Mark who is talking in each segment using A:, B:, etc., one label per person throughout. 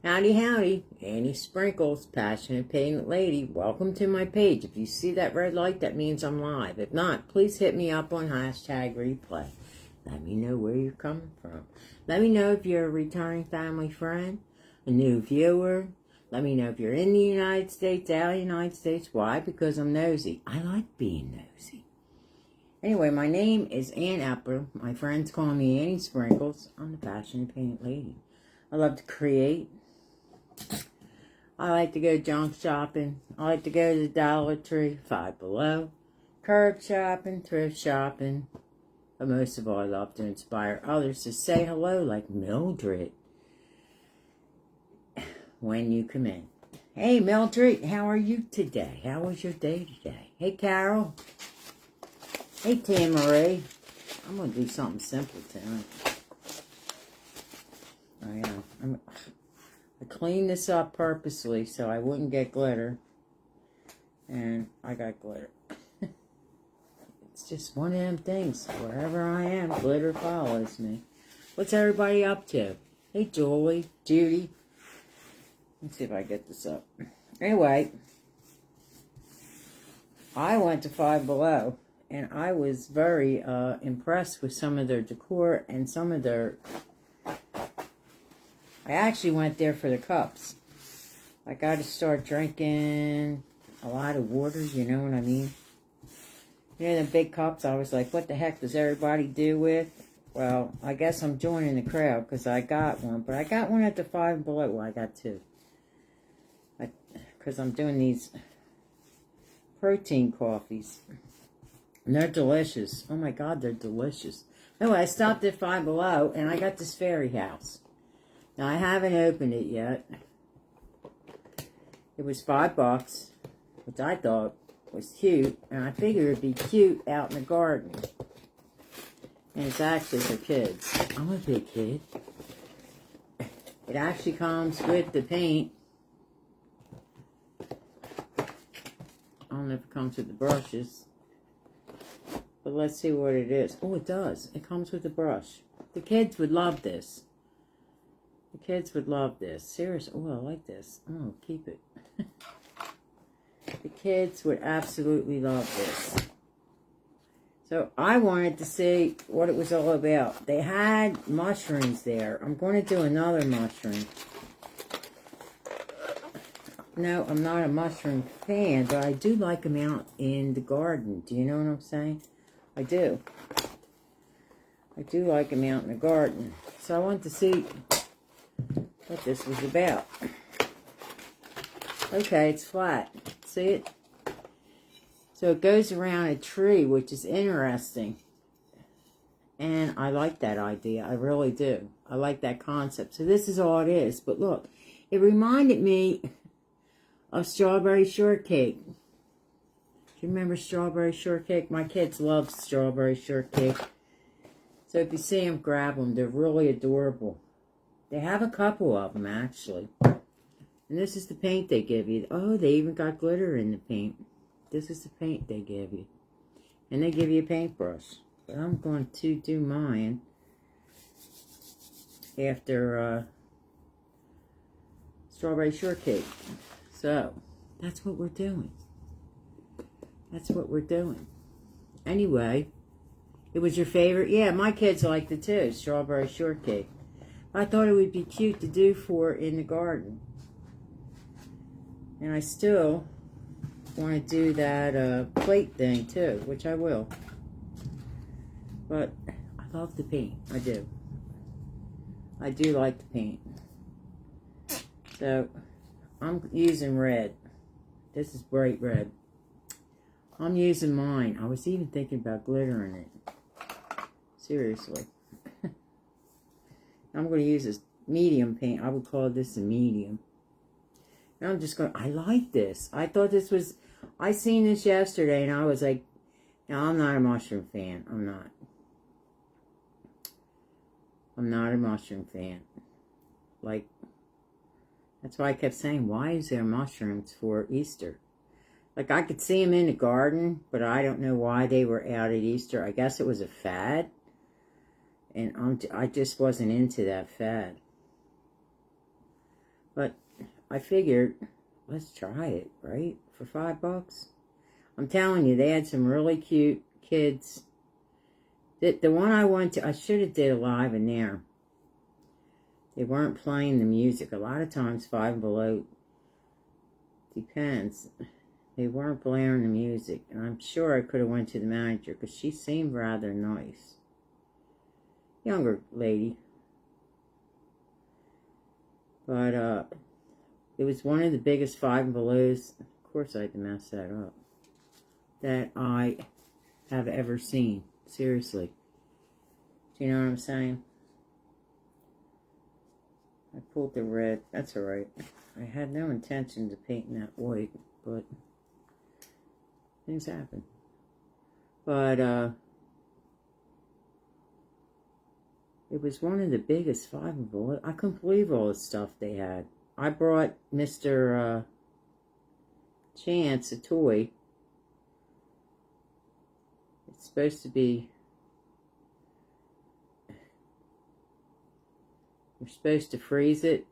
A: Howdy, howdy. Annie Sprinkles, Passionate Painted Lady. Welcome to my page. If you see that red light, that means I'm live. If not, please hit me up on #replay. Let me know where you're coming from. Let me know if you're a returning family friend, a new viewer. Let me know if you're in the United States, out of the United States. Why? Because I'm nosy. I like being nosy. Anyway, my name is Ann Epler. My friends call me Annie Sprinkles. I'm the Passionate Painted Lady. I love to create. I like to go junk shopping. I like to go to the Dollar Tree, Five Below, curb shopping, thrift shopping. But most of all, I love to inspire others to say hello like Mildred when you come in. Hey, Mildred, how are you today? How was your day today? Hey, Carol. Hey, Tam Marie. I'm going to do something simple tonight. I cleaned this up purposely so I wouldn't get glitter. And I got glitter. It's just one of them things. Wherever I am, glitter follows me. What's everybody up to? Hey, Julie, Judy. Let's see if I get this up. Anyway, I went to Five Below. And I was very impressed with some of their decor and some of their... I actually went there for the cups. I got to start drinking a lot of water, you know what I mean? You know, the big cups, I was like, what the heck does everybody do with? Well, I guess I'm joining the crowd because I got one. But I got one at the Five Below. Well, I got two. Because I'm doing these protein coffees. And they're delicious. Oh my God, they're delicious. Anyway, I stopped at Five Below and I got this fairy house. Now, I haven't opened it yet. It was $5, which I thought was cute. And I figured it'd be cute out in the garden. And it's actually for kids. I'm a big kid. It actually comes with the paint. I don't know if it comes with the brushes. But let's see what it is. Oh, it does. It comes with a brush. The kids would love this. The kids would love this. Seriously. Oh, I like this. Oh, keep it. The kids would absolutely love this. So I wanted to see what it was all about. They had mushrooms there. I'm going to do another mushroom. No, I'm not a mushroom fan, but I do like them out in the garden. Do you know what I'm saying? I do. I do like them out in the garden. So I wanted to see what this was about. Okay, it's flat. See it? So it goes around a tree, which is interesting. And I like that idea. I really do. I like that concept. So this is all it is. But look, it reminded me of strawberry shortcake. Do you remember strawberry shortcake? My kids love strawberry shortcake. So if you see them, grab them. They're really adorable. They have a couple of them, actually. And this is the paint they give you. Oh, they even got glitter in the paint. This is the paint they give you. And they give you a paintbrush. But I'm going to do mine after strawberry shortcake. So, that's what we're doing. That's what we're doing. Anyway, it was your favorite? Yeah, my kids liked it too, strawberry shortcake. I thought it would be cute to do for in the garden. And I still want to do that plate thing too, which I will. But I love the paint. I do. I do like the paint. So, I'm using red. This is bright red. I'm using mine. I was even thinking about glittering it. Seriously. I'm going to use this medium paint. I would call this a medium. And I'm just going I like this. I thought this was... I seen this yesterday and I was like, no, I'm not a mushroom fan. I'm not. I'm not a mushroom fan. Like, that's why I kept saying, why is there mushrooms for Easter? Like, I could see them in the garden, but I don't know why they were out at Easter. I guess it was a fad. And I just wasn't into that fad. But I figured, let's try it, right? For $5. I'm telling you, they had some really cute kids. The one I went to, I should have did a live in there. They weren't playing the music. A lot of times, Five and Below, depends. They weren't blaring the music. And I'm sure I could have went to the manager because she seemed rather nice. Younger lady. But it was one of the biggest Five and Belows. Of course I had to mess that up. That I have ever seen. Seriously. Do you know what I'm saying? I pulled the red. That's alright. I had no intention of painting that white, but things happen. But it was one of the biggest Five and Below. I couldn't believe all the stuff they had. I brought Mr. Chance a toy. It's supposed to be... You're supposed to freeze it.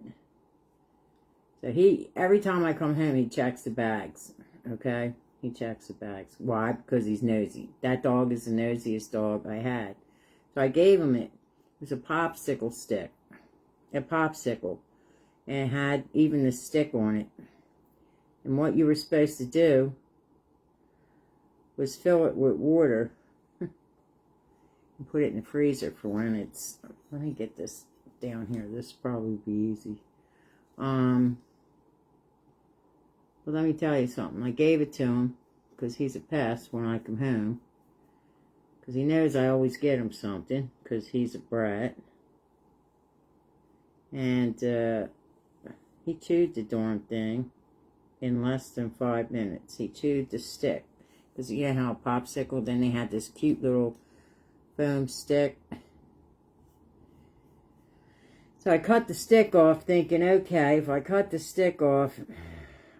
A: So every time I come home, he checks the bags. Okay? He checks the bags. Why? Because he's nosy. That dog is the nosiest dog I had. So I gave him it. It was a popsicle stick. A popsicle. And it had even the stick on it. And what you were supposed to do was fill it with water. And put it in the freezer for when it's... Let me get this down here. This will probably be easy. But let me tell you something. I gave it to him because he's a pest when I come home. Because he knows I always get him something because he's a brat. And he chewed the darn thing in less than 5 minutes. He chewed the stick. Because you know how a popsicle, then they had this cute little foam stick. So I cut the stick off thinking, okay, if I cut the stick off,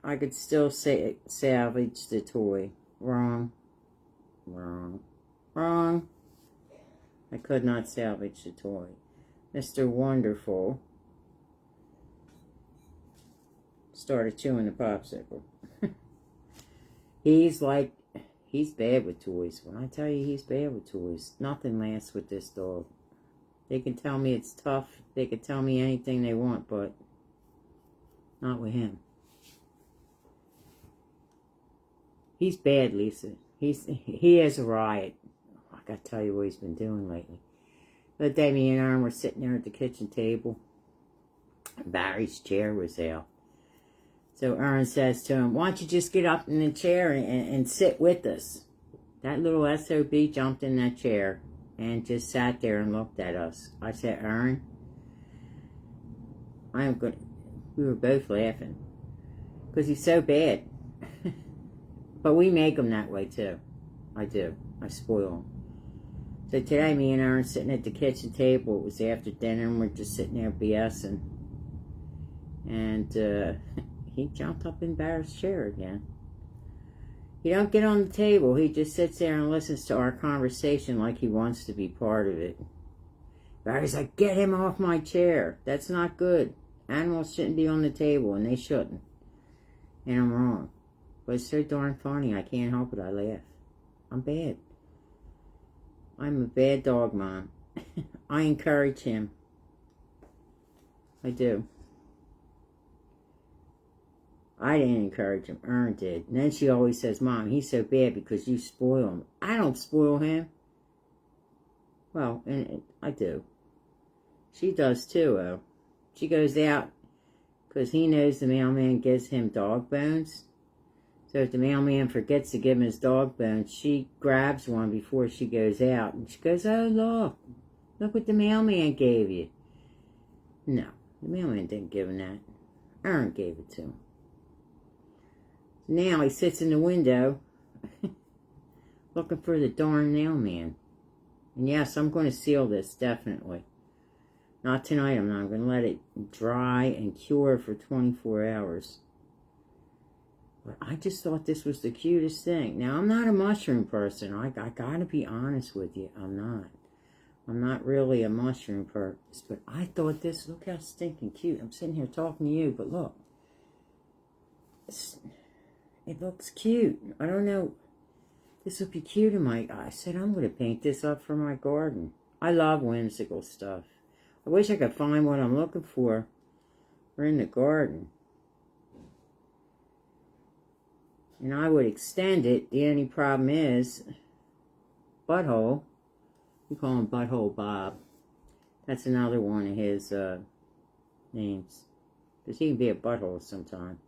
A: I could still salvage the toy. Wrong. Wrong. Wrong. I could not salvage the toy. Mr. Wonderful started chewing the popsicle. He's bad with toys. When I tell you he's bad with toys, nothing lasts with this dog. They can tell me it's tough. They can tell me anything they want, but not with him. He's bad, Lisa. He has a riot. I gotta tell you what he's been doing lately. The other day, me and Aaron were sitting there at the kitchen table. Barry's chair was out. So Aaron says to him, why don't you just get up in the chair and sit with us? That little SOB jumped in that chair and just sat there and looked at us. I said, Aaron, I am good. We were both laughing. Because he's so bad. But we make him that way too. I do. I spoil him. So today, me and Aaron sitting at the kitchen table. It was after dinner and we're just sitting there BSing. And he jumped up in Barry's chair again. He don't get on the table. He just sits there and listens to our conversation like he wants to be part of it. Barry's like, get him off my chair. That's not good. Animals shouldn't be on the table, and they shouldn't. And I'm wrong. But it's so darn funny, I can't help it. I laugh. I'm bad. I'm a bad dog mom. I encourage him. I do. I didn't encourage him. Ern did. And then she always says, Mom, he's so bad because you spoil him. I don't spoil him. Well, and I do. She does too, though. She goes out because he knows the mailman gives him dog bones. So if the mailman forgets to give him his dog bones, she grabs one before she goes out. And she goes, oh, look. Look what the mailman gave you. No, the mailman didn't give him that. Ern gave it to him. Now he sits in the window looking for the darn mailman. And yes, I'm going to seal this, definitely. Not tonight, I'm not. I'm going to let it dry and cure for 24 hours. But I just thought this was the cutest thing. Now, I'm not a mushroom person. I got to be honest with you. I'm not. I'm not really a mushroom person, but I thought this, look how stinking cute. I'm sitting here talking to you, but look. It looks cute. I don't know. This would be cute in my... I said I'm going to paint this up for my garden. I love whimsical stuff. I wish I could find what I'm looking for. We're in the garden. And I would extend it. The only problem is... Butthole. We call him Butthole Bob. That's another one of his names. Because he can be a butthole sometime.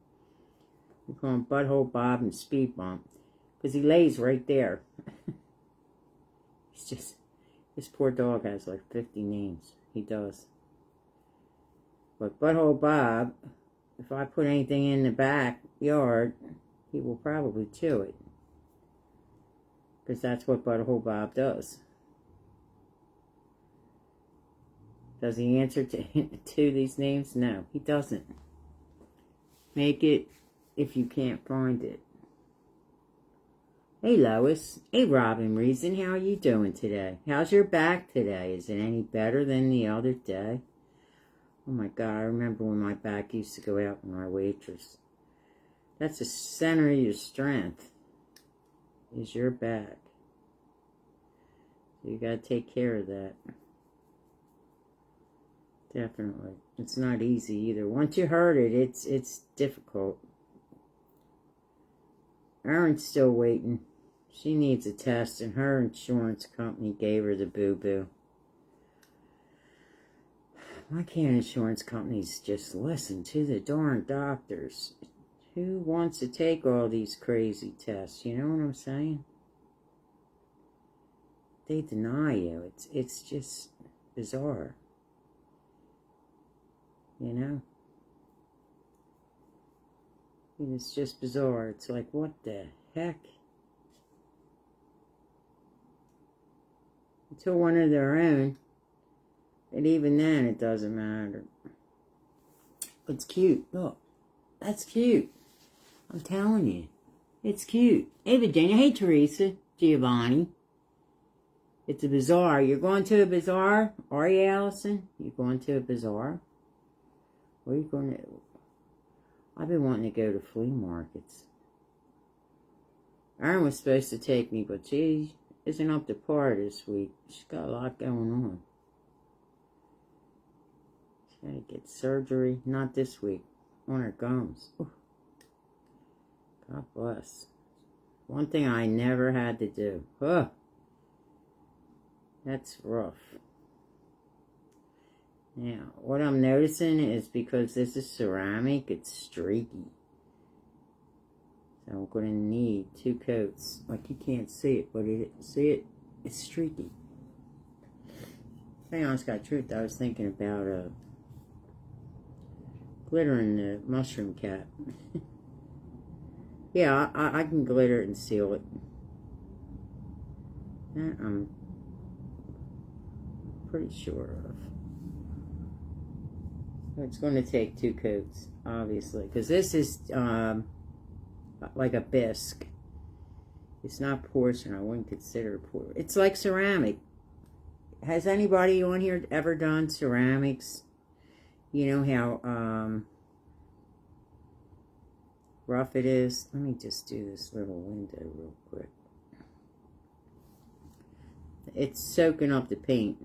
A: We call him Butthole Bob and Speed Bump. Because he lays right there. He's just... This poor dog has like 50 names. He does. But Butthole Bob, if I put anything in the backyard, he will probably chew it. Because that's what Butthole Bob does. Does he answer to these names? No, he doesn't. Make it if you can't find it. Hey Lois. Hey Robin Reason. How are you doing today? How's your back today? Is it any better than the other day? Oh my God, I remember when my back used to go out when I waitress. That's the center of your strength. Is your back. So you gotta take care of that. Definitely. It's not easy either. Once you hurt it, it's difficult. Erin's still waiting. She needs a test, and her insurance company gave her the boo-boo. Why can't insurance companies just listen to the darn doctors? Who wants to take all these crazy tests? You know what I'm saying? They deny you. It's just bizarre. You know? It's just bizarre. It's like, what the heck? Until one of their own, and even then it doesn't matter. It's cute. Look, that's cute. I'm telling you. It's cute. Hey, Virginia. Hey, Teresa. Giovanni. It's a bazaar. You're going to a bazaar? Are you, Allison? You going to a bazaar? Where are you going to... I've been wanting to go to flea markets. Erin was supposed to take me, but she isn't up to par this week. She's got a lot going on. She's got to get surgery. Not this week. On her gums. Ooh. God bless. One thing I never had to do. Ugh. That's rough. Now, what I'm noticing is because this is ceramic, it's streaky. So I'm going to need 2 coats. Like you can't see it, but it's streaky. To be honest, got truth, I was thinking about glittering the mushroom cap. Yeah, I can glitter it and seal it. That I'm pretty sure of. It's going to take 2 coats, obviously, because this is like a bisque. It's not porcelain. I wouldn't consider it porcelain. It's like ceramic. Has anybody on here ever done ceramics? You know how rough it is? Let me just do this little window real quick. It's soaking up the paint.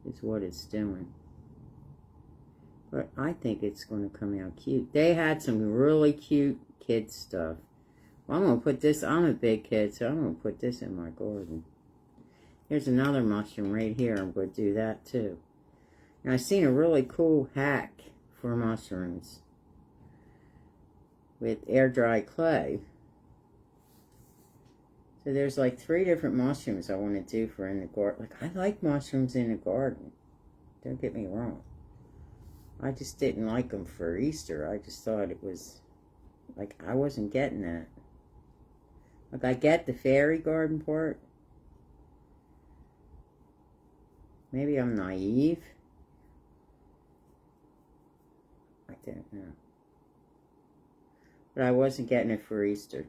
A: Is what it's doing. But I think it's going to come out cute. They had some really cute kid stuff. Well, I'm going to put this, I'm a big kid, so I'm going to put this in my garden. Here's another mushroom right here. I'm going to do that too. And I've seen a really cool hack for mushrooms with air dry clay. So there's like 3 different mushrooms I want to do for in the garden. Like, I like mushrooms in the garden. Don't get me wrong. I just didn't like them for Easter. I just thought it was, like, I wasn't getting that. Like, I get the fairy garden part. Maybe I'm naive. I don't know. But I wasn't getting it for Easter.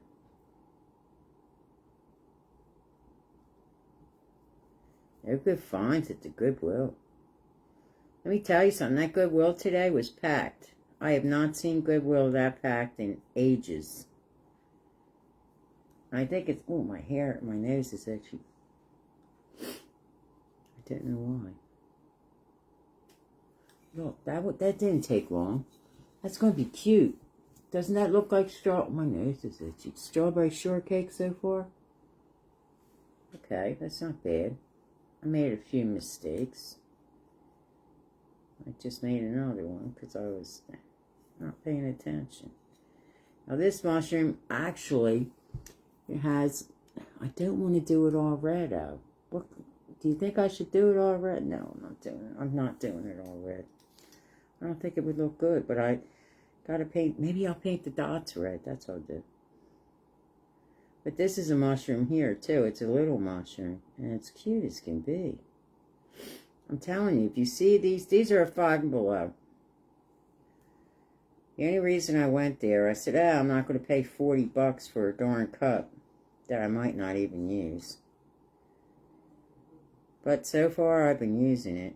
A: No good finds at the Goodwill. Let me tell you something. That Goodwill today was packed. I have not seen Goodwill that packed in ages. I think it's... Oh, my hair, my nose is itchy. I don't know why. Look, that didn't take long. That's going to be cute. Doesn't that look like my nose is itchy. Strawberry shortcake so far? Okay, that's not bad. I made a few mistakes. I just made another one because I was not paying attention. Now this mushroom, actually, it has... I don't want to do it all red out. What, do you think I should do it all red? No, I'm not doing it. I'm not doing it all red. I don't think it would look good, but I gotta paint. Maybe I'll paint the dots red. That's what I'll do. But this is a mushroom here, too. It's a little mushroom, and it's cute as can be. I'm telling you, if you see these are a 5 and below. The only reason I went there, I said, I'm not going to pay $40 for a darn cup that I might not even use. But so far, I've been using it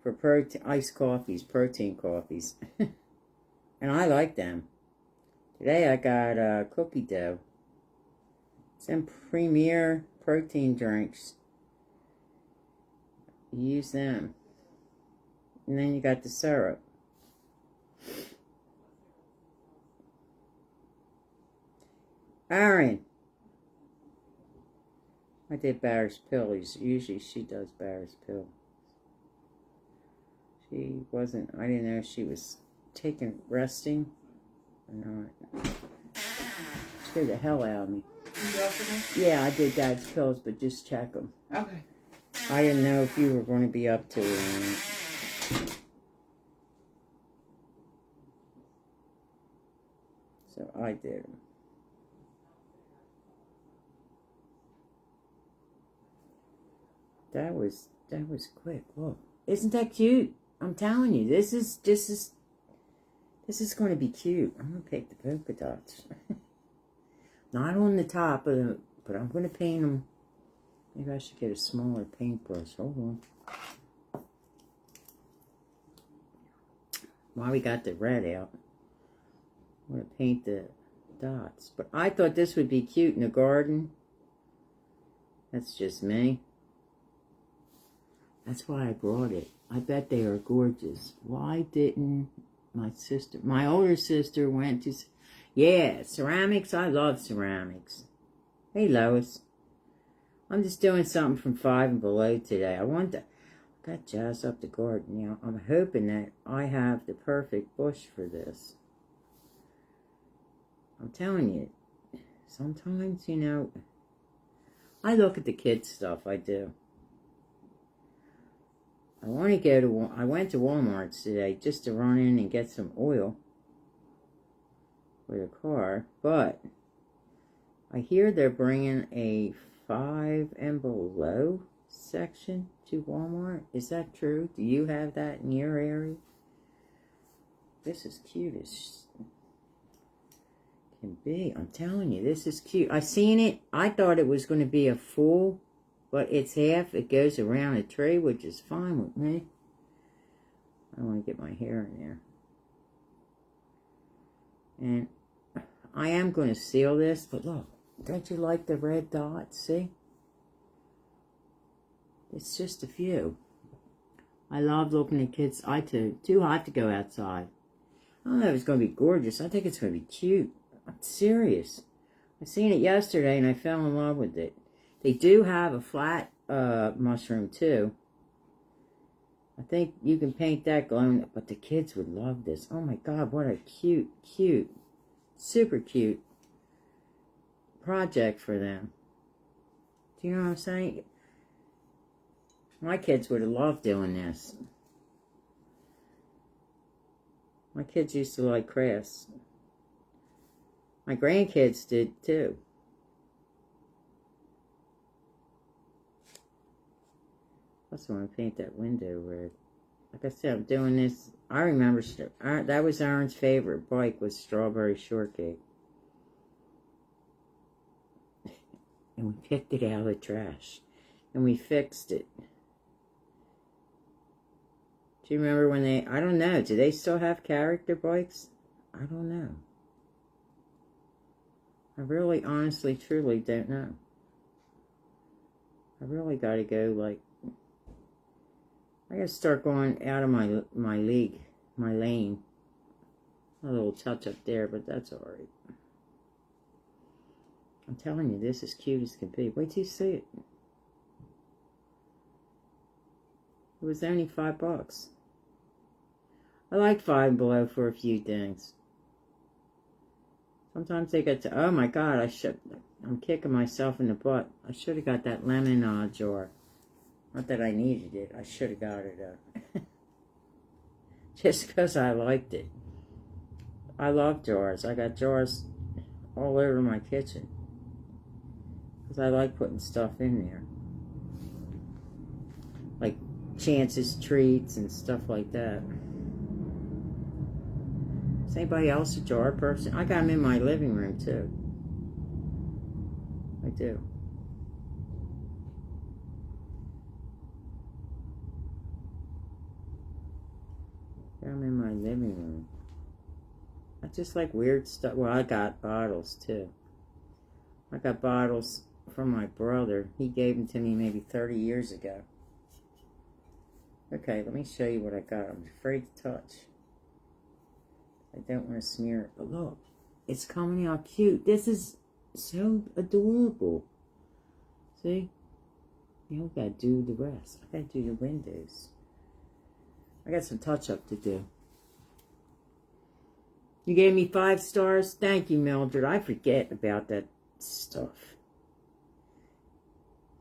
A: for iced coffees, protein coffees. And I like them. Today I got cookie dough. Some premier protein drinks. You use them. And then you got the syrup. Aaron. I did Barry's pill. Usually she does Barry's pill. She wasn't, I didn't know if she was resting or not. Scared the hell out of me. Yeah, I did Dad's pills, but just check them.
B: Okay.
A: I didn't know if you were going to be up to it or not. So I did them. That was quick. Look, isn't that cute? I'm telling you, this is going to be cute. I'm going to pick the polka dots. Not on the top of them, but I'm going to paint them. Maybe I should get a smaller paintbrush. Hold on. While we got the red out, I'm going to paint the dots. But I thought this would be cute in the garden. That's just me. That's why I brought it. I bet they are gorgeous. Why didn't my older sister went to, yeah, ceramics. I love ceramics. Hey, Lois. I'm just doing something from 5 and below today. I got jazz up the garden. Now, I'm hoping that I have the perfect bush for this. I'm telling you, sometimes, you know, I look at the kids' stuff. I do. I went to Walmart today just to run in and get some oil for the car, but I hear they're bringing a 5 and below section to Walmart. Is that true? Do you have that in your area? This is cute as can be. I'm telling you, this is cute. I seen it. I thought it was going to be a full, but it's half. It goes around a tree, which is fine with me. I want to get my hair in there. And I am going to seal this, but look, don't you like the red dots? See? It's just a few. I love looking at kids. I too hot to go outside. I don't know if it's going to be gorgeous. I think it's going to be cute. I'm serious. I seen it yesterday and I fell in love with it. They do have a flat mushroom too. I think you can paint that glowing, but the kids would love this. Oh my God, what a cute, super cute project for them. Do you know what I'm saying? My kids would have loved doing this. My kids used to like crafts. My grandkids did too. I also want to paint that window red. Like I said, I'm doing this. I remember that was Aaron's favorite bike, was strawberry shortcake. And we picked it out of the trash. and we fixed it. Do you remember when they, I don't know, do they still have character bikes? I don't know. I really, honestly, truly don't know. I really got to go, like, I got to start going out of my league, my lane. A little touch up there, but that's all right. I'm telling you, this is cute as can be. Wait till you see it. It was only $5. I like Five Below for a few things. Sometimes they get to, oh my God, I'm kicking myself in the butt. I should have got that lemon jar. Not that I needed it. I should have got it. Just because I liked it. I love jars. I got jars all over my kitchen. Because I like putting stuff in there. Like Chance's treats and stuff like that. Is anybody else a jar person? I got them in my living room too. I do. Got them in my living room. I just like weird stuff. Well, I got bottles too. I got bottles from my brother. He gave them to me maybe 30 years ago. Okay, let me show you what I got. I'm afraid to touch. I don't want to smear it. But look, it's coming out cute. This is so adorable. See? You don't got to do the rest. I got to do the windows. I got some touch-up to do. You gave me 5 stars. Thank you, Mildred. I forget about that stuff.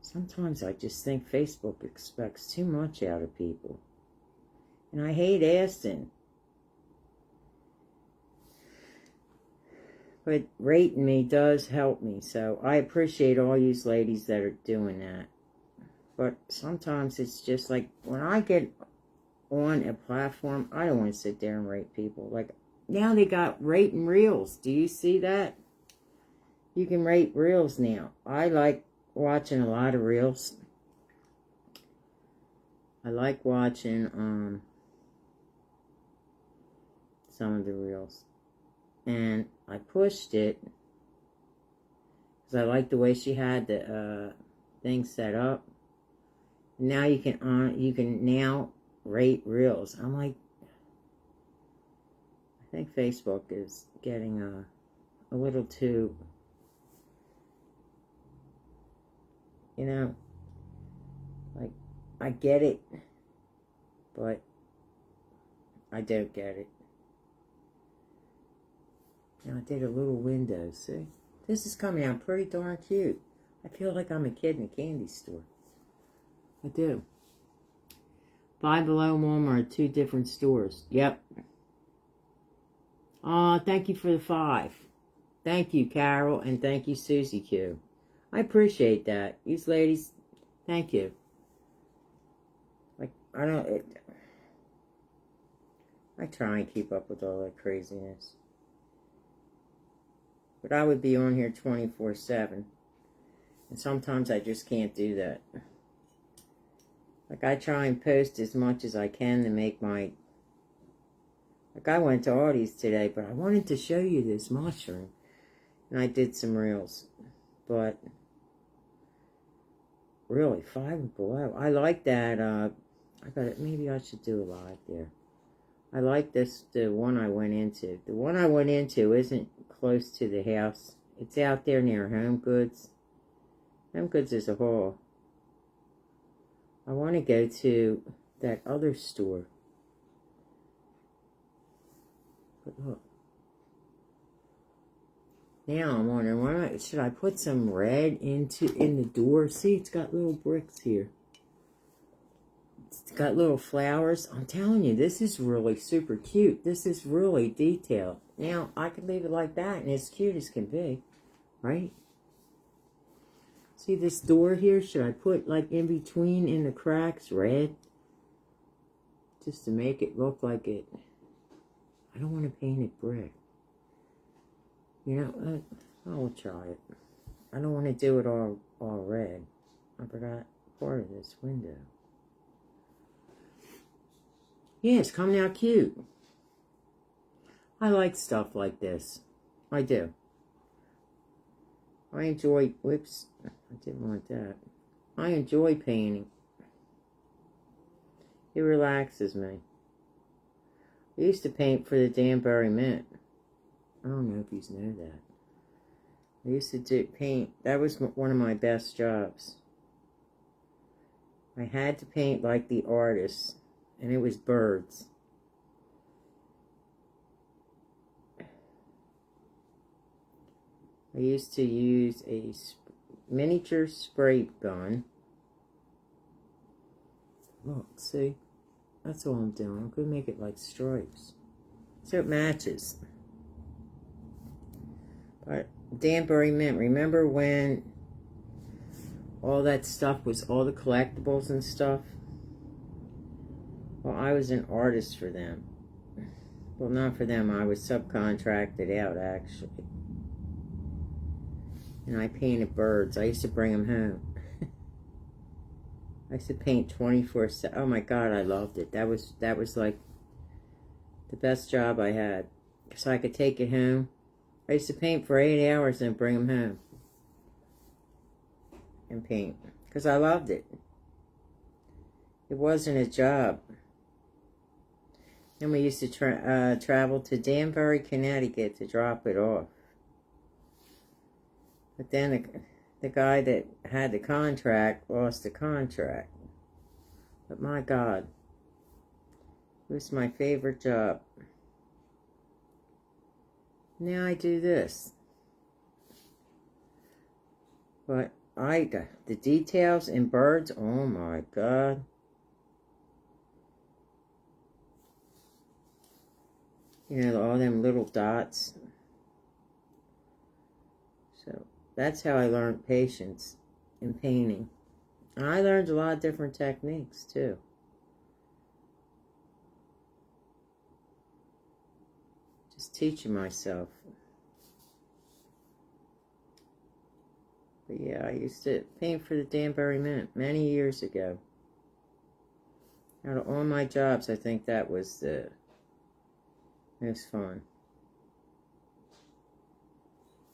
A: Sometimes I just think Facebook expects too much out of people. And I hate asking. But rating me does help me. So I appreciate all you ladies that are doing that. But sometimes it's just like, when I get on a platform, I don't want to sit there and rate people. Like, now they got rating reels. Do you see that? You can rate reels now. I like watching a lot of reels. I like watching some of the reels. And I pushed it because I like the way she had the thing set up. Now you can now rate reels. I'm like, I think Facebook is getting a little too, you know, like, I get it, but I don't get it. Now I did a little window, see? This is coming out pretty darn cute. I feel like I'm a kid in a candy store. I do. Five Below and Walmart, 2 different stores. Yep. Thank you for the 5. Thank you, Carol, and thank you, Susie Q. I appreciate that. These ladies, thank you. Like, I try and keep up with all that craziness. But I would be on here 24/7. And sometimes I just can't do that. Like, I try and post as much as I can to make my... Like, I went to Aldi's today, but I wanted to show you this mushroom. And I did some reels. But, really, Five Below. I like that, I got it. Maybe I should do a live there. I like this, the one I went into. The one I went into isn't close to the house. It's out there near Home Goods. Home Goods is a haul. I want to go to that other store. But look. Now I'm wondering, should I put some red in the door? See, it's got little bricks here. It's got little flowers. I'm telling you, this is really super cute. This is really detailed. Now, I could leave it like that, and it's cute as can be. Right? See this door here? Should I put, like, in between, in the cracks, red? Just to make it look like it. I don't want to paint it brick. You know, I'll try it. I don't want to do it all red. I forgot. part of this window. Yeah, it's coming out cute. I like stuff like this. I do. I enjoy, whoops, I didn't want that. I enjoy painting. It relaxes me. I used to paint for the Danbury Mint. I don't know if you know that. I used to paint. That was one of my best jobs. I had to paint like the artists, and it was birds. I used to use a miniature spray gun. Look, see? That's all I'm doing. I'm going to make it like stripes. So it matches. But Danbury Mint, remember when all that stuff was all the collectibles and stuff? Well, I was an artist for them. Well, not for them. I was subcontracted out, actually. And I painted birds. I used to bring them home. I used to paint 24/7. Oh my God, I loved it. That was like the best job I had. Because I could take it home. I used to paint for 8 hours and bring them home. And paint. Because I loved it. It wasn't a job. And we used to travel to Danbury, Connecticut to drop it off. But then the guy that had the contract lost the contract. But my God, it was my favorite job. Now I do this. But the details in birds, oh my God. You know, all them little dots. So that's how I learned patience in painting. And I learned a lot of different techniques too. Just teaching myself. But yeah, I used to paint for the Danbury Mint many years ago. Out of all my jobs, I think that was the most fun.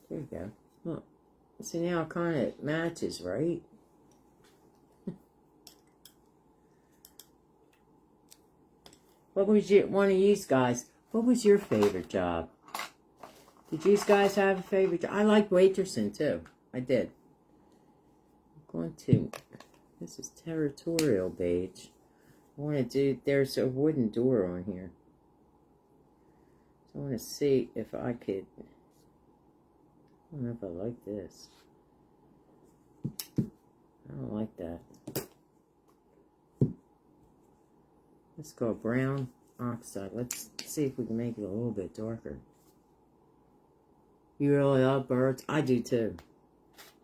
A: There you go. Look. See, now it kind of matches, right? What was one of you guys? What was your favorite job? Did you guys have a favorite job? I liked waitressing too. I did. I'm going to. This is territorial beige. I want to do. There's a wooden door on here. So I want to see if I could. I don't know if I like this. I don't like that. Let's go brown oxide. Let's see if we can make it a little bit darker. You really love birds? I do too.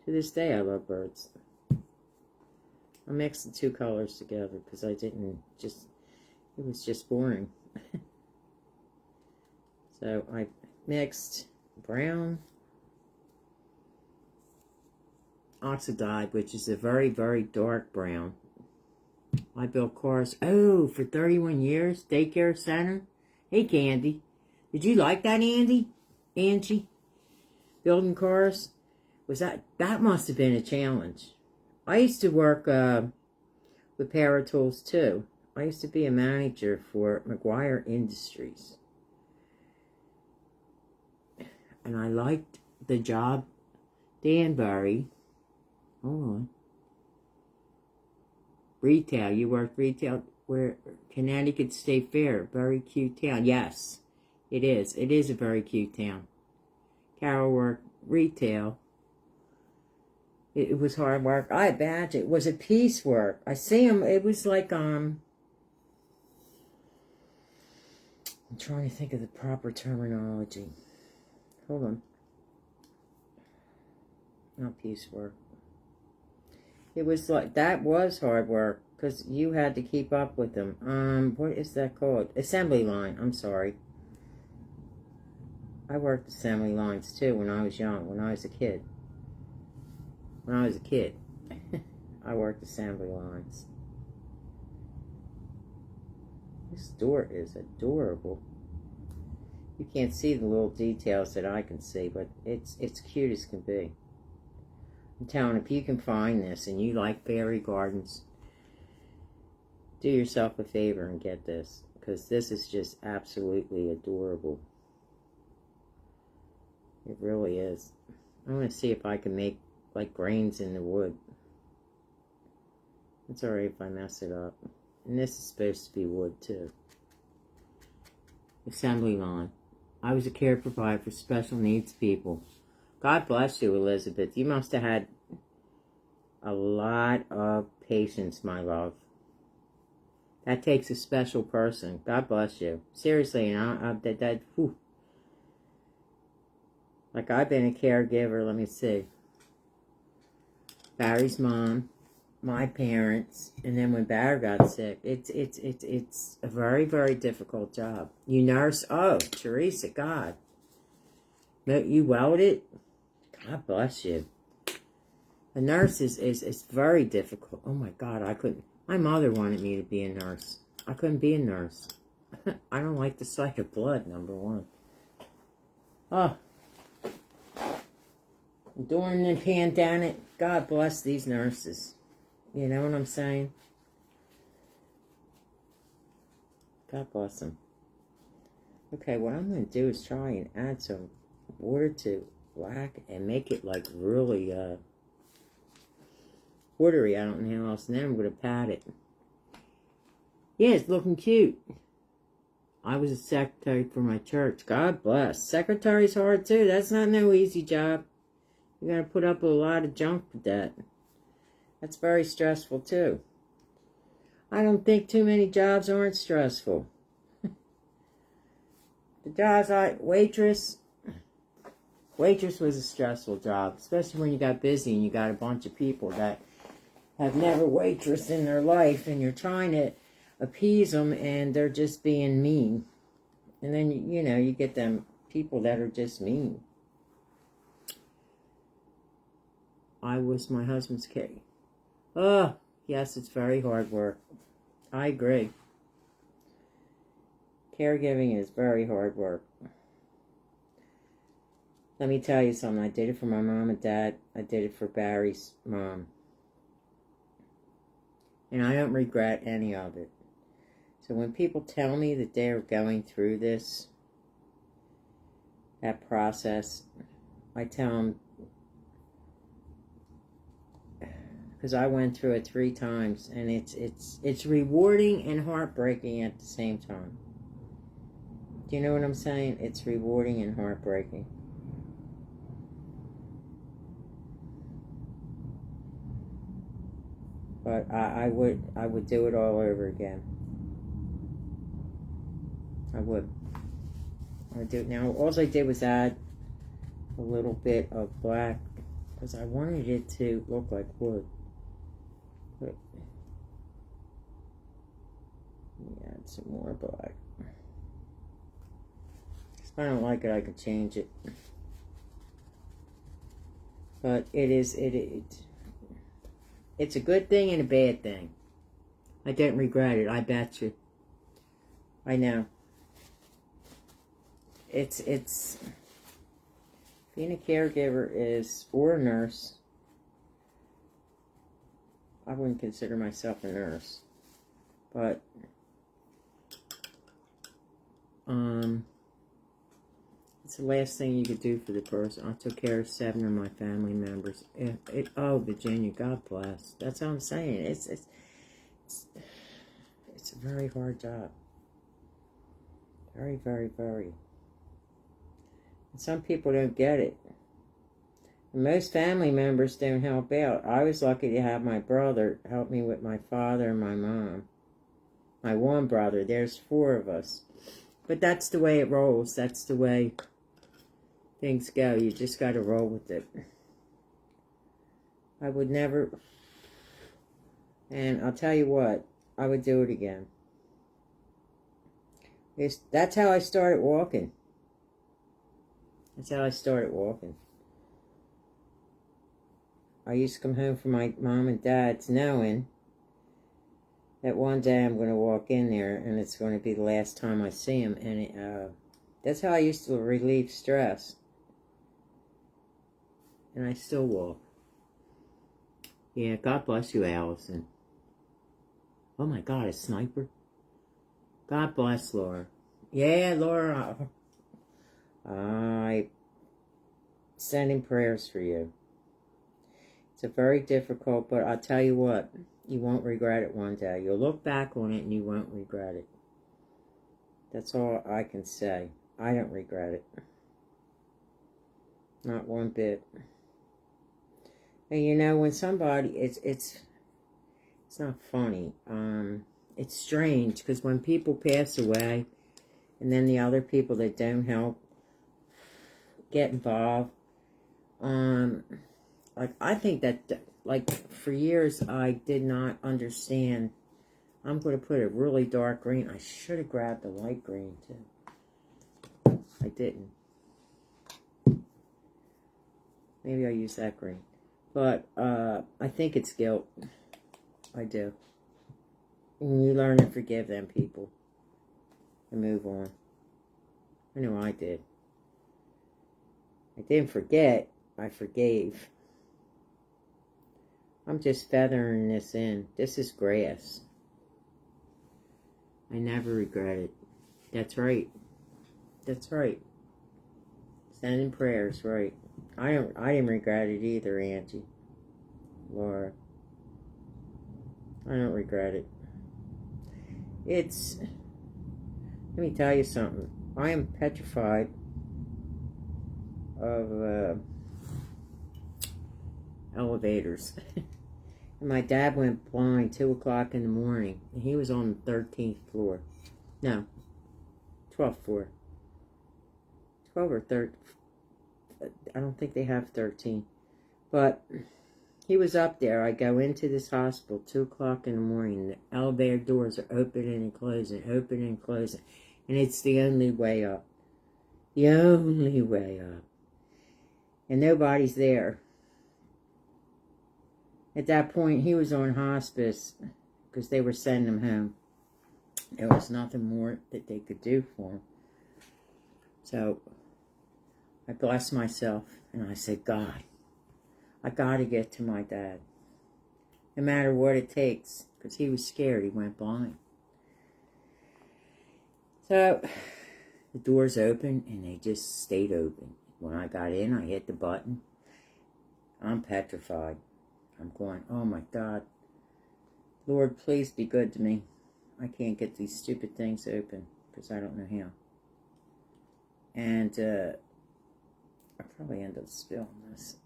A: To this day, I love birds. I mixed the two colors together because I didn't just, it was just boring. So I mixed brown oxide, which is a very, very dark brown. I built cars, for 31 years, daycare center. Hey, Candy. Did you like that, Angie? Building cars? That must have been a challenge. I used to work with Power Tools, too. I used to be a manager for McGuire Industries. And I liked the job. Danbury. Hold on. Retail. You worked retail where Connecticut State Fair. Very cute town. Yes, it is. It is a very cute town. Carol worked retail. It was hard work. I imagine it was a piecework. I see them. It was like I'm trying to think of the proper terminology. Hold on. Not piecework. It was like, that was hard work, because you had to keep up with them. What is that called? Assembly line, I'm sorry. I worked assembly lines, too, when I was young, when I was a kid. I worked assembly lines. This door is adorable. You can't see the little details that I can see, but it's cute as can be. I'm telling you, if you can find this and you like fairy gardens, do yourself a favor and get this, because this is just absolutely adorable. It really is. I want to see if I can make like grains in the wood. It's alright if I mess it up. And this is supposed to be wood too. Assembly line. I was a care provider for special needs people. God bless you, Elizabeth. You must have had a lot of patience, my love. That takes a special person. God bless you. Seriously, and whew. Like, I've been a caregiver, let me see. Barry's mom, my parents, and then when Barry got sick, it's a very, very difficult job. You nurse, oh, Teresa, God. You welded? God bless you. A nurse is very difficult. Oh my God, I couldn't. My mother wanted me to be a nurse. I couldn't be a nurse. I don't like the sight of blood, number one. Oh. During the pandemic, God bless these nurses. You know what I'm saying? God bless them. Okay, what I'm going to do is try and add some water to black and make it like really watery. I don't know how else. And then I'm going to pat it. Yeah, it's looking cute. I was a secretary for my church. God bless. Secretary's hard too. That's not no easy job. You got to put up with a lot of junk with that. That's very stressful too. I don't think too many jobs aren't stressful. The jobs waitress was a stressful job, especially when you got busy and you got a bunch of people that have never waitressed in their life, and you're trying to appease them, and they're just being mean. And then you get them people that are just mean. I was my husband's kid. Oh, yes, it's very hard work. I agree. Caregiving is very hard work. Let me tell you something. I did it for my mom and dad. I did it for Barry's mom. And I don't regret any of it. So when people tell me that they're going through that process, I tell them, because I went through it 3 times, and it's rewarding and heartbreaking at the same time. Do you know what I'm saying? It's rewarding and heartbreaking. But I would do it all over again. I would. I do it now. All I did was add a little bit of black because I wanted it to look like wood. But add some more black. If I don't like it, I could change it. But it's a good thing and a bad thing. I don't regret it, I bet you. I know. It's being a caregiver or a nurse. I wouldn't consider myself a nurse, but it's the last thing you could do for the person. I took care of 7 of my family members. Oh, Virginia, God bless. That's what I'm saying. It's a very hard job. Very, very, very. And some people don't get it. And most family members don't help out. I was lucky to have my brother help me with my father and my mom. My one brother. There's 4 of us. But that's the way it rolls. That's the way things go. You just got to roll with it. I would never... And I'll tell you what. I would do it again. That's how I started walking. That's how I started walking. I used to come home from my mom and dad's knowing that one day I'm going to walk in there and it's going to be the last time I see him. And that's how I used to relieve stress. And I still walk. Yeah, God bless you, Allison. Oh my God, a sniper. God bless Laura. Yeah, Laura. I sending prayers for you. It's a very difficult, but I'll tell you what, you won't regret it one day. You'll look back on it and you won't regret it. That's all I can say. I don't regret it. Not one bit. And you know, when somebody, it's not funny. It's strange because when people pass away and then the other people that don't help get involved, like, I think that, like, for years I did not understand. I'm going to put a really dark green. I should have grabbed the light green too. I didn't. Maybe I used that green. But I think it's guilt. I do. And you learn to forgive them people and move on. I know I did. I didn't forget. I forgave. I'm just feathering this in. This is grass. I never regret it. That's right. That's right. Sending prayers, right. I didn't regret it either, Angie. Laura. I don't regret it. It's, let me tell you something. I am petrified of elevators. And my dad went blind 2 o'clock in the morning. And he was on the 13th floor. No, 12th floor. 12 or 13. I don't think they have 13. But he was up there. I go into this hospital 2 o'clock in the morning. The elevator doors are opening and closing, opening and closing. And it's the only way up. The only way up. And nobody's there. At that point, he was on hospice because they were sending him home. There was nothing more that they could do for him. So I blessed myself and I said, God, I got to get to my dad. No matter what it takes. Because he was scared. He went blind. So the doors opened and they just stayed open. When I got in, I hit the button. I'm petrified. I'm going, oh my God. Lord, please be good to me. I can't get these stupid things open because I don't know how. And I probably end up spilling this.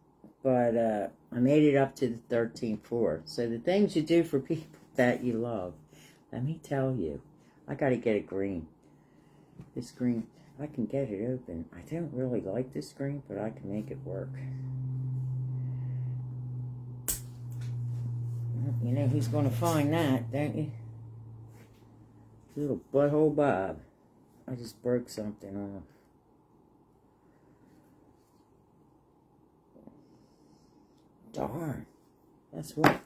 A: But I made it up to the 13th floor. So the things you do for people that you love. Let me tell you, I got to get a green. This green, I can get it open. I don't really like this green, but I can make it work. You know who's going to find that, don't you? Little butthole Bob. I just broke something off. Darn. That's what.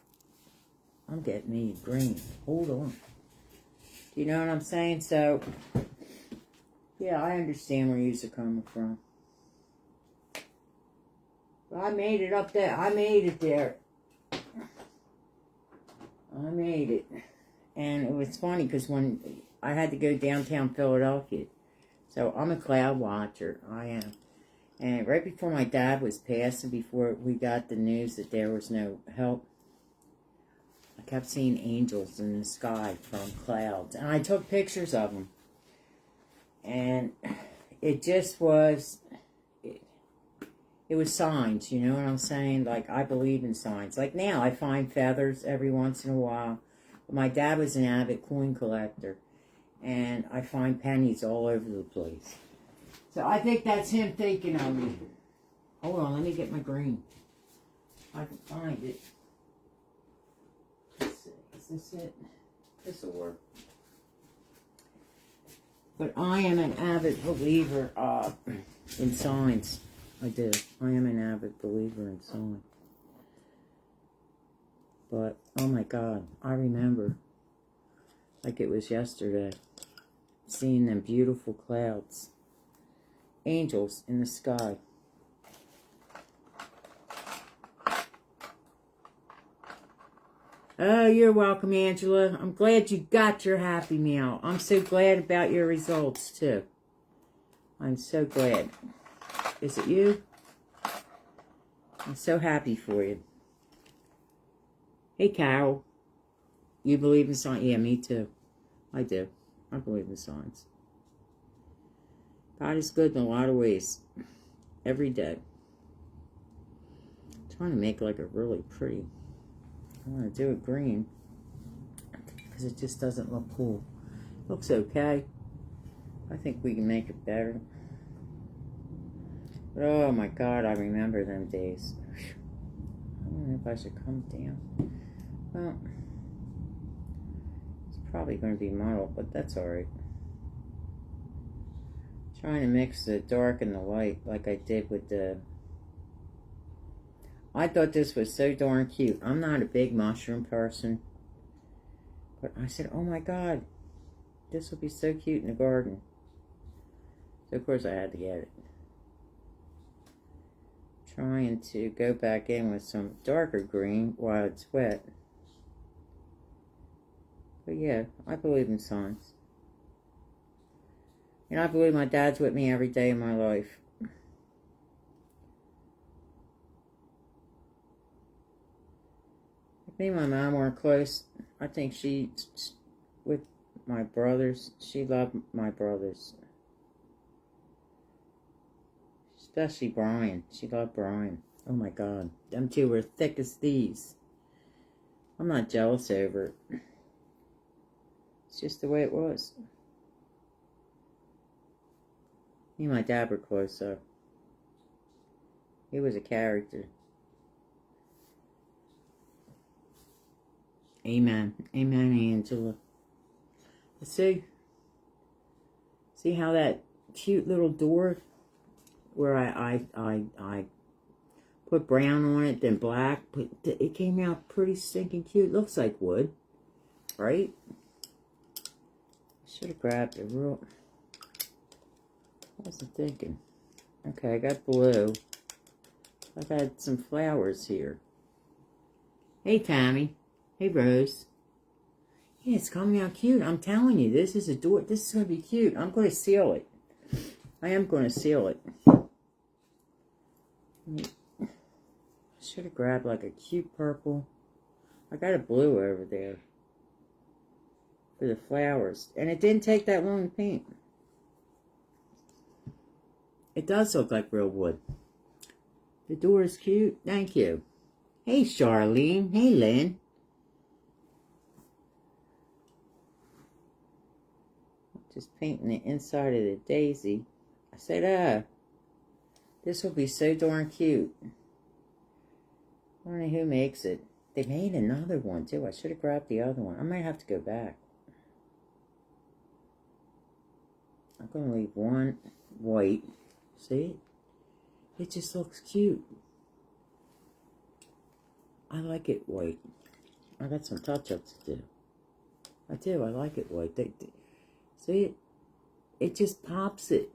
A: I'm getting me green. Hold on. Do you know what I'm saying? So, yeah, I understand where you're coming from. But I made it up there. I made it there. I made it. And it was funny because when I had to go downtown Philadelphia. So I'm a cloud watcher. I am. And right before my dad was passing, before we got the news that there was no help, I kept seeing angels in the sky from clouds. And I took pictures of them. And it just was, it was signs, you know what I'm saying? Like, I believe in signs. Like now, I find feathers every once in a while. But my dad was an avid coin collector. And I find pennies all over the place. So I think that's him thinking of me. Hold on, let me get my green. I can find it. Let's see, is this it? This will work. But I am an avid believer in signs. I do. I am an avid believer in signs. But, oh my God, I remember, like it was yesterday, seeing them beautiful clouds. Angels in the sky. Oh, you're welcome, Angela. I'm glad you got your Happy Meal. I'm so glad about your results, too. I'm so glad. Is it you? I'm so happy for you. Hey, Carol. You believe in signs? Yeah, me too. I do. I believe in signs. God is good in a lot of ways. Every day. I'm trying to make like a really pretty. I want to do it green. Because it just doesn't look cool. Looks okay. I think we can make it better. But oh my God, I remember them days. I don't know if I should come down. Well, it's probably going to be muddled, but that's alright. Trying to mix the dark and the light like I did with the... I thought this was so darn cute. I'm not a big mushroom person. But I said, oh my God, this will be so cute in the garden. So of course I had to get it. Trying to go back in with some darker green while it's wet. But yeah, I believe in signs. And I believe my dad's with me every day of my life. If me and my mom weren't close, I think she, with my brothers, she loved my brothers. Especially Brian. She loved Brian. Oh my God. Them two were thick as thieves. I'm not jealous over it. It's just the way it was. Me and my dad were close, so he was a character. Amen. Amen, Angela. See how that cute little door where I put brown on it, then black, but it came out pretty stinking cute. Looks like wood, right? Should have grabbed a real... I wasn't thinking. Okay, I got blue. I've had some flowers here. Hey, Tammy. Hey, Rose. Yeah, it's coming out cute. I'm telling you, this is a door. This is going to be cute. I'm going to seal it. I am going to seal it. Should have grabbed like a cute purple. I got a blue over there for the flowers. And it didn't take that long to paint. It does look like real wood. The door is cute. Thank you. Hey, Charlene. Hey, Lynn. Just painting the inside of the daisy. I said, this will be so darn cute. I don't know who makes it. They made another one, too. I should have grabbed the other one. I might have to go back. I'm going to leave one white. See? It just looks cute. I like it white. I got some touch-ups to do. I do. I like it white. See it? It just pops it.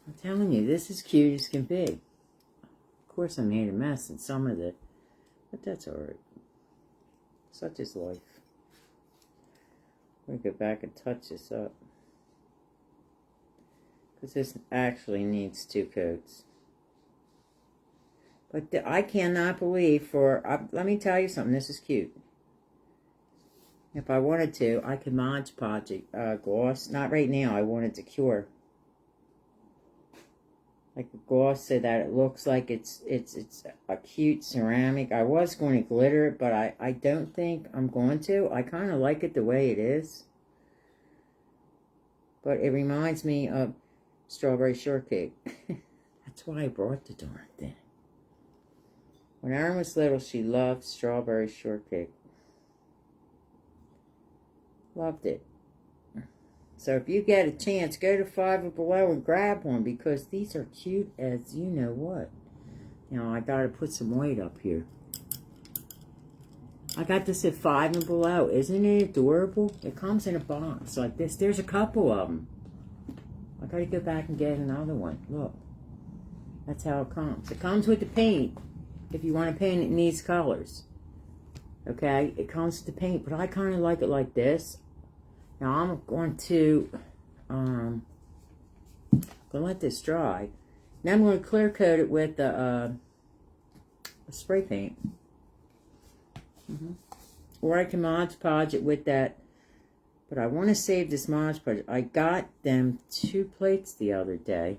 A: I'm telling you, this is cute as can be. Of course, I made a mess in some of it, but that's alright. Such is life. We'll go back and touch this up. Because this actually needs 2 coats. But I cannot believe let me tell you something, this is cute. If I wanted to, I could Mod Podge gloss. Not right now, I wanted to cure. Like a gloss so that it looks like it's a cute ceramic. I was going to glitter it, but I don't think I'm going to. I kind of like it the way it is. But it reminds me of strawberry shortcake. That's why I brought the darn thing. When Erin was little, she loved strawberry shortcake. Loved it. So if you get a chance, go to Five or Below and grab one because these are cute as you know what. Now I gotta put some weight up here. I got this at 5 and Below. Isn't it adorable? It comes in a box like this. There's a couple of them. I gotta go back and get another one. Look. That's how it comes. It comes with the paint if you want to paint it in these colors. Okay? It comes with the paint, but I kind of like it like this. Now I'm going to let this dry. Now I'm going to clear coat it with a spray paint. Or I can Mod Podge it with that. But I want to save this Mod Podge. I got them 2 plates the other day.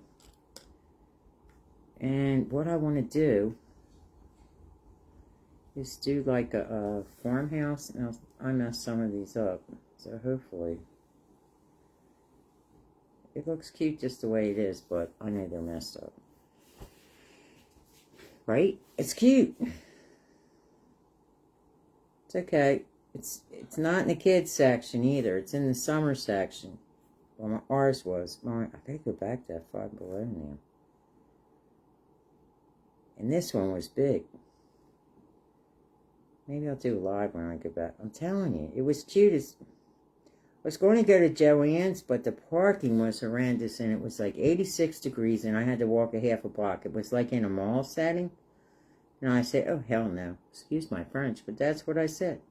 A: And what I want to do is do like a farmhouse. Now, I messed some of these up. So hopefully it looks cute just the way it is, but I know they're messed up. Right? It's cute. It's okay. It's not in the kids section either. It's in the summer section. Well, ours was. I gotta go back to that 5 Below now. And this one was big. Maybe I'll do a live when I get back. I'm telling you, it was cute as... I was going to go to Joann's, but the parking was horrendous, and it was like 86 degrees, and I had to walk a half a block. It was like in a mall setting. And I said, oh, hell no. Excuse my French, but that's what I said.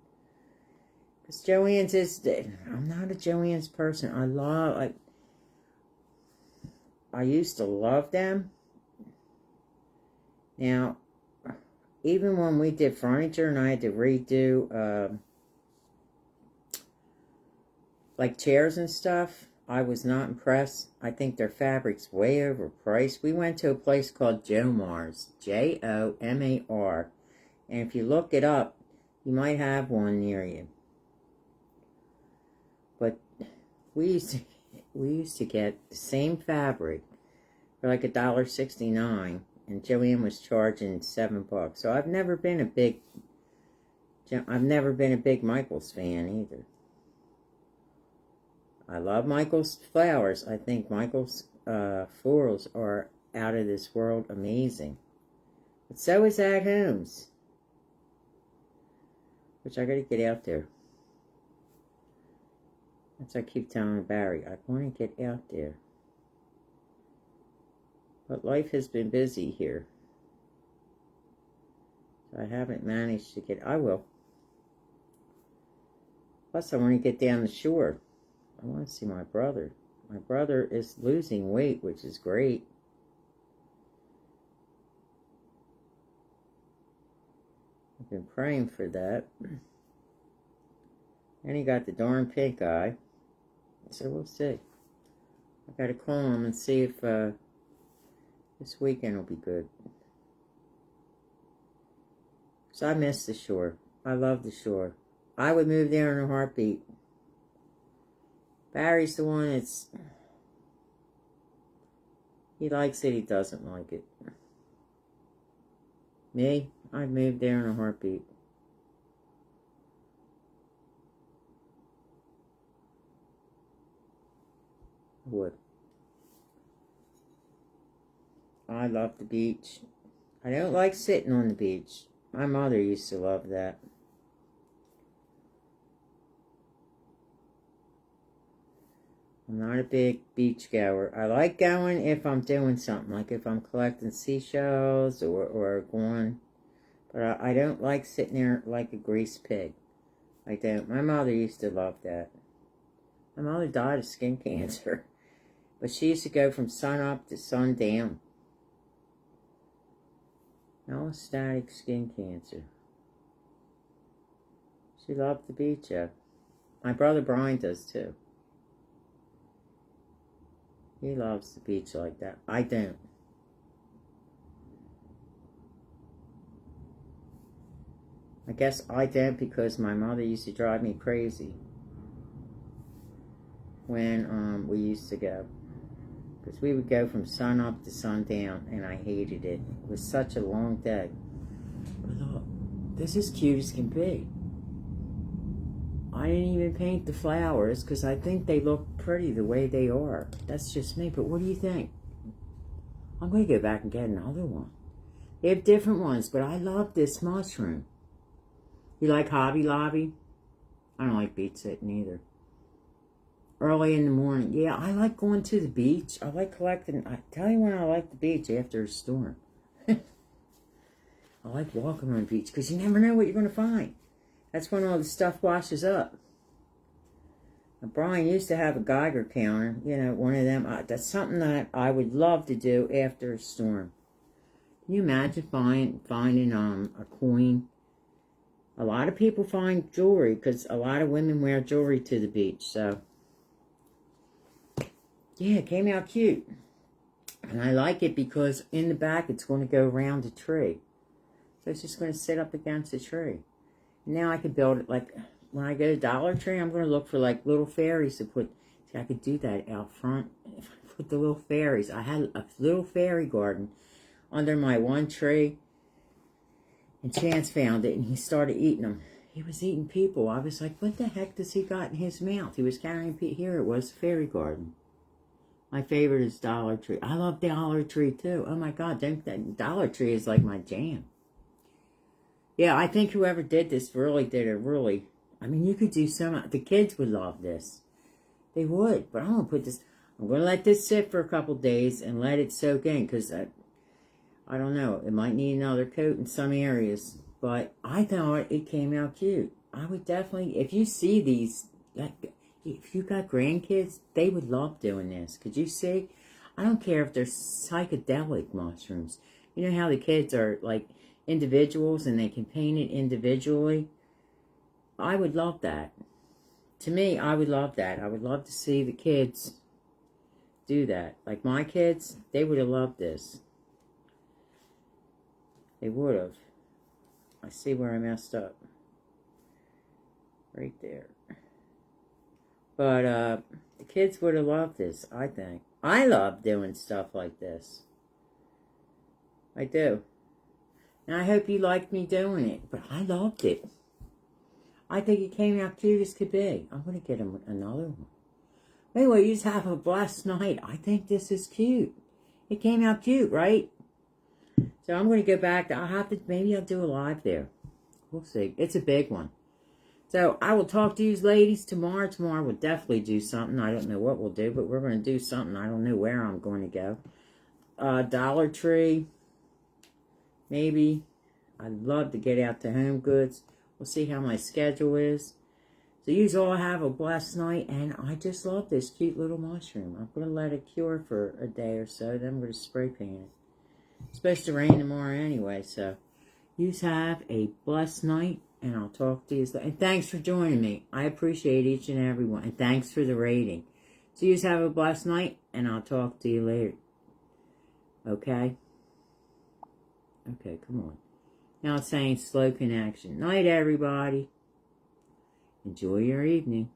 A: Because Joann's is... I'm not a Joann's person. I used to love them. Now, even when we did furniture and I had to redo, like chairs and stuff, I was not impressed. I think their fabric's way overpriced. We went to a place called Jomar, Jomar. And if you look it up, you might have one near you. But we used to get the same fabric for like $1.69. And Joanne was charging $7. So I've never been a big Michaels fan either. I love Michaels flowers. I think Michaels florals are out of this world amazing. But so is AQMeiM9, which I gotta get out there. That's what I keep telling Barry. I want to get out there. But life has been busy here. So I haven't managed to get... I will. Plus, I want to get down the shore. I want to see my brother. My brother is losing weight, which is great. I've been praying for that. And he got the darn pink eye. So we'll see. I got to call him and see if... this weekend will be good. So I miss the shore. I love the shore. I would move there in a heartbeat. Barry's the one that's... He likes it, he doesn't like it. Me, I'd move there in a heartbeat. I would. I love the beach. I don't like sitting on the beach. My mother used to love that. I'm not a big beach goer. I like going if I'm doing something, like if I'm collecting seashells or going. But I don't like sitting there like a greased pig. I don't. My mother used to love that. My mother died of skin cancer. But she used to go from sun up to sun down. Allostatic skin cancer. She loved the beach, yeah. My brother Brian does too. He loves the beach like that. I don't. I guess I don't because my mother used to drive me crazy when we used to go. Because we would go from sun up to sun down, and I hated it. It was such a long day. But look, this is cute as can be. I didn't even paint the flowers because I think they look pretty the way they are. That's just me, but what do you think? I'm going to go back and get another one. They have different ones, but I love this mushroom. You like Hobby Lobby? I don't like beach sitting either. Early in the morning. Yeah, I like going to the beach. I like collecting. I tell you when I like the beach after a storm. I like walking on the beach because you never know what you're going to find. That's when all the stuff washes up. Now, Brian used to have a Geiger counter. You know, one of them. That's something that I would love to do after a storm. Can you imagine finding a coin? A lot of people find jewelry because a lot of women wear jewelry to the beach. So, yeah, it came out cute. And I like it because in the back it's going to go around the tree. So it's just going to sit up against the tree. Now I could build it like, when I go to Dollar Tree, I'm going to look for like little fairies to put. See, I could do that out front. If I put the little fairies. I had a little fairy garden under my one tree. And Chance found it and he started eating them. He was eating people. I was like, what the heck does he got in his mouth? He was carrying people. Here it was, fairy garden. My favorite is Dollar Tree. I love Dollar Tree too. Oh my God, that Dollar Tree is like my jam. Yeah, I think whoever did this really did it really. I mean, you could do the kids would love this. They would, but I'm going to put this, I'm going to let this sit for a couple days and let it soak in because I don't know, it might need another coat in some areas, but I thought it came out cute. I would definitely, if you see these, like, if you got grandkids, they would love doing this. Could you see? I don't care if they're psychedelic mushrooms. You know how the kids are like individuals and they can paint it individually? I would love that. To me, I would love that. I would love to see the kids do that. Like my kids, they would have loved this. They would have. I see where I messed up. Right there. But the kids would have loved this, I think. I love doing stuff like this. I do. And I hope you liked me doing it. But I loved it. I think it came out cute as could be. I'm going to get him another one. Anyway, you just have a blessed night. I think this is cute. It came out cute, right? So I'm going to go back. Maybe I'll do a live there. We'll see. It's a big one. So I will talk to you ladies tomorrow. Tomorrow we'll definitely do something. I don't know what we'll do, but we're going to do something. I don't know where I'm going to go. Dollar Tree. Maybe. I'd love to get out to Home Goods. We'll see how my schedule is. So you all have a blessed night. And I just love this cute little mushroom. I'm going to let it cure for a day or so. Then I'm going to spray paint it. It's supposed to rain tomorrow anyway. So you have a blessed night. And I'll talk to you. And thanks for joining me. I appreciate each and every one. And thanks for the rating. So you have a blessed night. And I'll talk to you later. Okay? Okay, come on. Now it's saying slow connection. Night, everybody. Enjoy your evening.